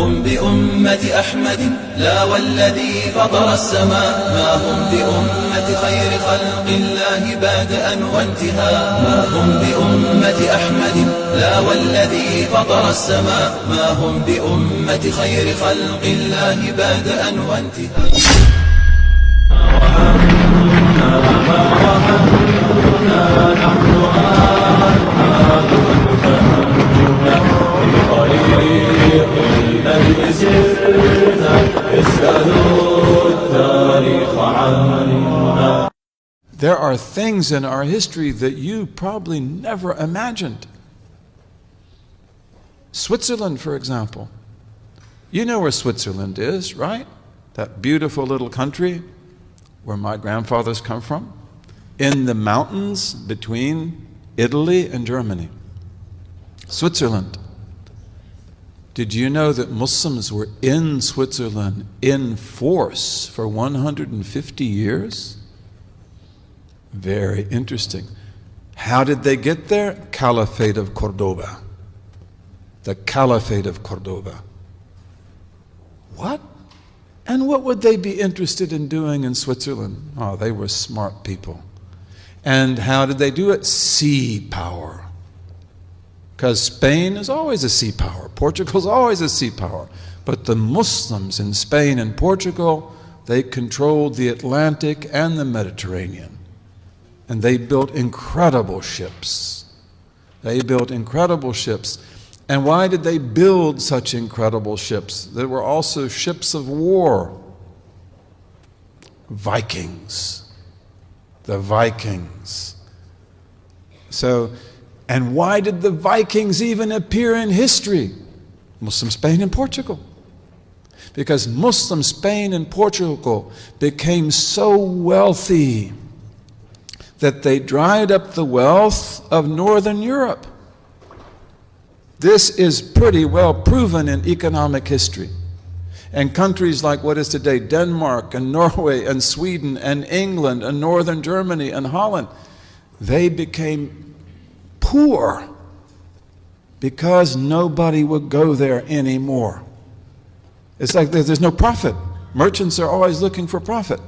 هم بأمة أحمد لا والذي فطر السماء، ما هم بأمة خير خلق الله بادئا وانتهاء. ما هم بأمة أحمد لا والذي فطر السماء، ما هم بأمة خير خلق الله بادئا وانتهاء. There are things in our history that you probably never imagined. Switzerland, for example. You know where Switzerland is, right? That beautiful little country where my grandfathers come from, in the mountains between Italy and Germany. Switzerland. Did you know that Muslims were in Switzerland in force for 150 years? Very interesting. How did they get there? Caliphate of Cordoba. The Caliphate of Cordoba. What? And what would they be interested in doing in Switzerland? Oh, they were smart people. And how did they do it? Sea power. Because Spain is always a sea power. Portugal is always a sea power. But the Muslims in Spain and Portugal, they controlled the Atlantic and the Mediterranean. And they built incredible ships. They built incredible ships. And why did they build such incredible ships? There were also ships of war. Vikings. The Vikings. And why did the Vikings even appear in history? Muslim Spain and Portugal. Because Muslim Spain and Portugal became so wealthy that they dried up the wealth of Northern Europe. This is pretty well proven in economic history. And countries like what is today Denmark and Norway and Sweden and England and Northern Germany and Holland, they became poor because nobody would go there anymore. It's like there's no profit. Merchants are always looking for profit.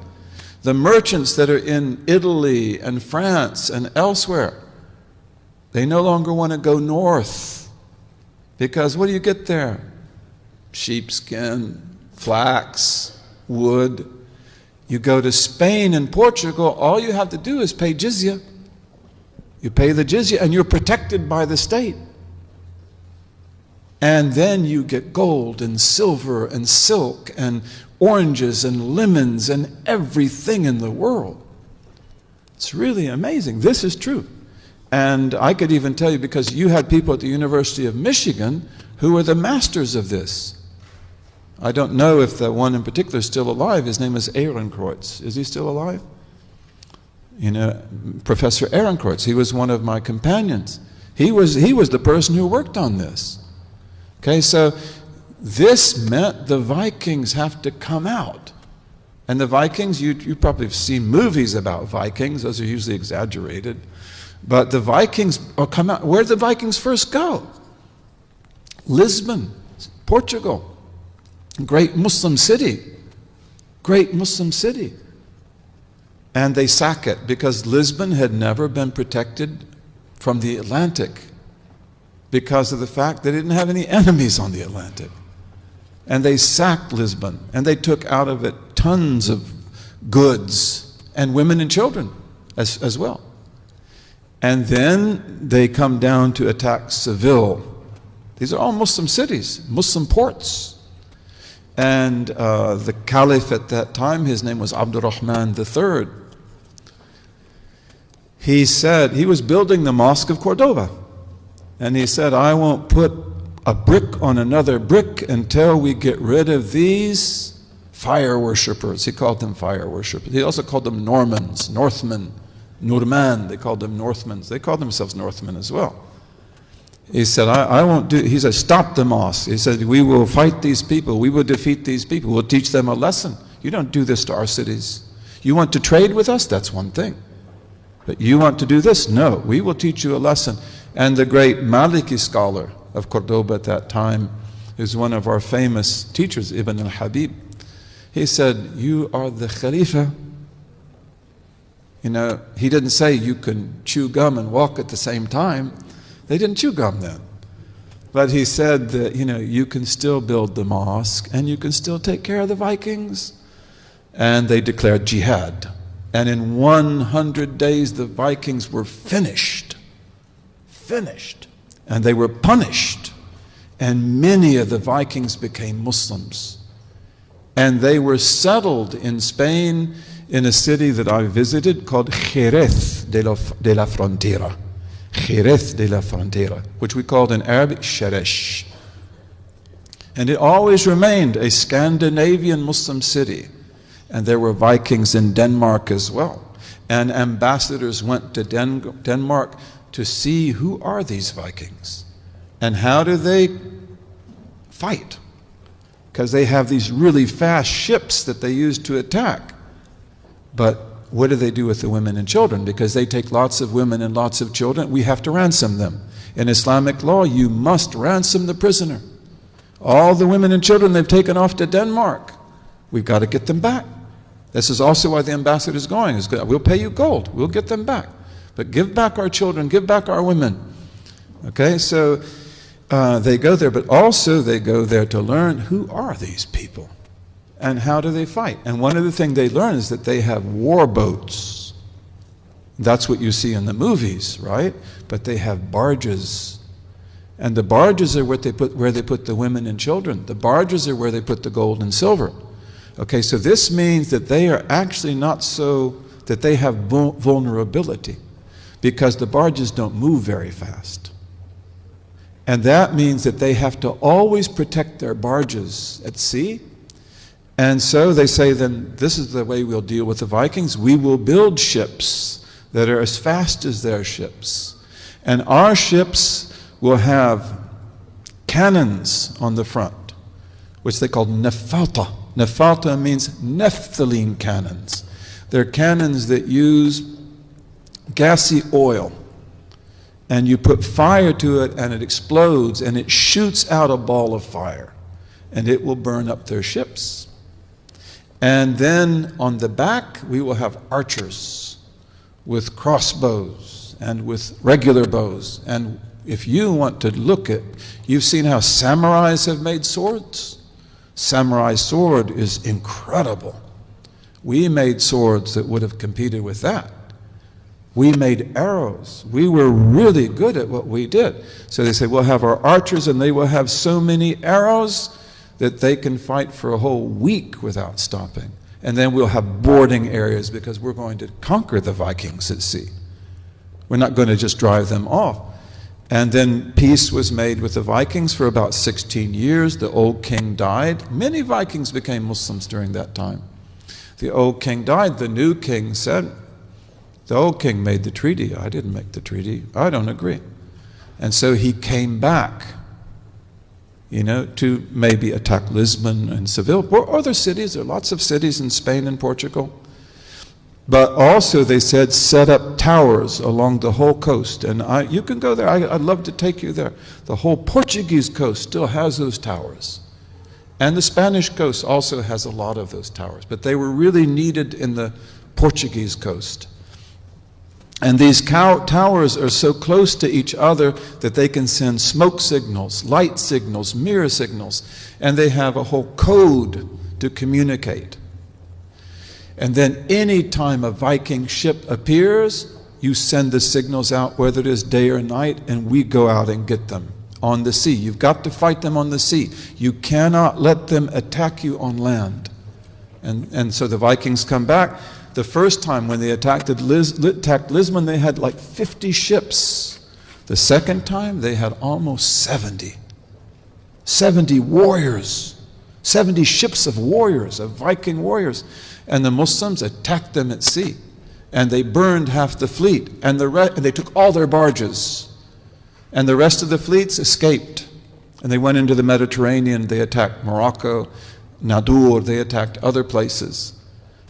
The merchants that are in Italy and France and elsewhere, they no longer want to go north because what do you get there? Sheepskin, flax, wood. You go to Spain and Portugal, all you have to do is pay jizya. You pay the jizya and you're protected by the state. And then you get gold and silver and silk and oranges and lemons and everything in the world. It's really amazing. This is true. And I could even tell you, because you had people at the University of Michigan who were the masters of this. I don't know if the one in particular is still alive. His name is Ehrenkreuz. Is he still alive? You know, Professor Ehrenkreuz, he was one of my companions. He was the person who worked on this. Okay, so this meant the Vikings have to come out. And the Vikings, you probably have seen movies about Vikings. Those are usually exaggerated. But the Vikings will come out. Where did the Vikings first go? Lisbon, Portugal. Great Muslim city. Great Muslim city. And they sack it because Lisbon had never been protected from the Atlantic because of the fact they didn't have any enemies on the Atlantic. And they sacked Lisbon, and they took out of it tons of goods and women and children as well. And then they come down to attack Seville. These are all Muslim cities, Muslim ports. And the caliph at that time, his name was Abdurrahman III. He said, he was building the Mosque of Cordoba. And he said, I won't put a brick on another brick until we get rid of these fire worshippers. He called them fire worshippers. He also called them Normans, Northmen, Nurman. They called them Northmans. They called themselves Northmen as well. He said, I won't do, he said, stop the mosque. He said, we will fight these people. We will defeat these people. We'll teach them a lesson. You don't do this to our cities. You want to trade with us? That's one thing. But you want to do this? No, we will teach you a lesson. And the great Maliki scholar of Cordoba at that time, who's one of our famous teachers, Ibn al-Habib. He said, you are the Khalifa. You know, he didn't say you can chew gum and walk at the same time. They didn't chew gum then. But he said that, you know, you can still build the mosque and you can still take care of the Vikings. And they declared jihad. And in 100 days, the Vikings were finished. Finished. And they were punished. And many of the Vikings became Muslims. And they were settled in Spain in a city that I visited called Jerez de la Frontera. Jerez de la Frontera, which we called in Arabic Sheresh. And it always remained a Scandinavian Muslim city. And there were Vikings in Denmark as well. And ambassadors went to Denmark to see who are these Vikings and how do they fight. Because they have these really fast ships that they use to attack. But what do they do with the women and children? Because they take lots of women and lots of children, we have to ransom them. In Islamic law, you must ransom the prisoner. All the women and children they've taken off to Denmark, we've got to get them back. This is also why the ambassador is going. We'll pay you gold, we'll get them back. But give back our children, give back our women. Okay, so they go there, but also they go there to learn who are these people and how do they fight. And one of the things they learn is that they have war boats. That's what you see in the movies, right? But they have barges. And the barges are where they put the women and children. The barges are where they put the gold and silver. Okay, so this means that they are actually not so, that they have vulnerability because the barges don't move very fast. And that means that they have to always protect their barges at sea. And so they say, then this is the way we'll deal with the Vikings. We will build ships that are as fast as their ships. And our ships will have cannons on the front, which they call nefalta. Nefalta means naphthalene cannons. They're cannons that use gassy oil. And you put fire to it and it explodes and it shoots out a ball of fire. And it will burn up their ships. And then on the back we will have archers with crossbows and with regular bows. And if you want to look at, you've seen how samurais have made swords? Samurai sword is incredible. We made swords that would have competed with that. We made arrows. We were really good at what we did. So they say, we'll have our archers and they will have so many arrows that they can fight for a whole week without stopping. And then we'll have boarding areas because we're going to conquer the Vikings at sea. We're not going to just drive them off. And then peace was made with the Vikings for about 16 years. The old king died. Many Vikings became Muslims during that time. The old king died. The new king said, the old king made the treaty. I didn't make the treaty. I don't agree. And so he came back, you know, to maybe attack Lisbon and Seville or other cities. There are lots of cities in Spain and Portugal. But also they said set up towers along the whole coast. And you can go there. I'd love to take you there. The whole Portuguese coast still has those towers. And the Spanish coast also has a lot of those towers. But they were really needed in the Portuguese coast. And these towers are so close to each other that they can send smoke signals, light signals, mirror signals. And they have a whole code to communicate. And then any time a Viking ship appears, you send the signals out, whether it is day or night, and we go out and get them on the sea. You've got to fight them on the sea. You cannot let them attack you on land. And so the Vikings come back. The first time when they attacked Lisbon, they had like 50 ships. The second time, they had almost 70. 70 warriors. 70 ships of warriors, of Viking warriors. And the Muslims attacked them at sea. And they burned half the fleet. And they took all their barges. And the rest of the fleets escaped. And they went into the Mediterranean. They attacked Morocco, Nadur. They attacked other places.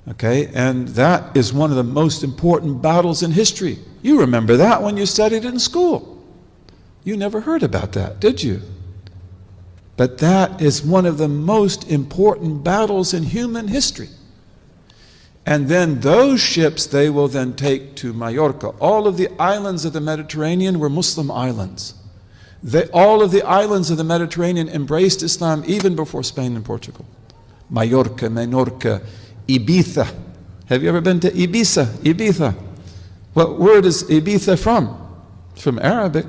Okay? And that is one of the most important battles in history. You remember that when you studied in school. You never heard about that, did you? But that is one of the most important battles in human history. And then those ships they will then take to Mallorca. All of the islands of the Mediterranean were Muslim islands. All of the islands of the Mediterranean embraced Islam even before Spain and Portugal. Mallorca, Menorca, Ibiza. Have you ever been to Ibiza? Ibiza. What word is Ibiza from? From Arabic.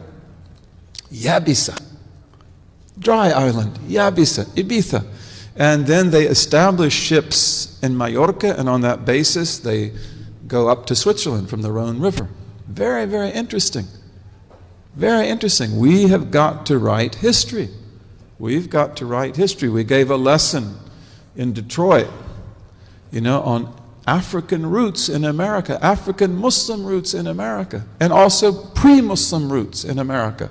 Yabisa. Dry island. Yabisa. Ibiza. And then they establish ships in Mallorca, and on that basis they go up to Switzerland from the Rhone River. Very, very interesting. Very interesting. We have got to write history. We've got to write history. We gave a lesson in Detroit, on African roots in America, African Muslim roots in America, and also pre-Muslim roots in America.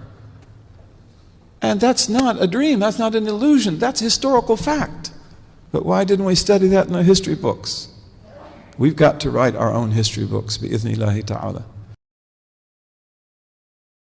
And that's not a dream, that's not an illusion, that's historical fact. But why didn't we study that in our history books? We've got to write our own history books, bi-idhnillahi ta'ala.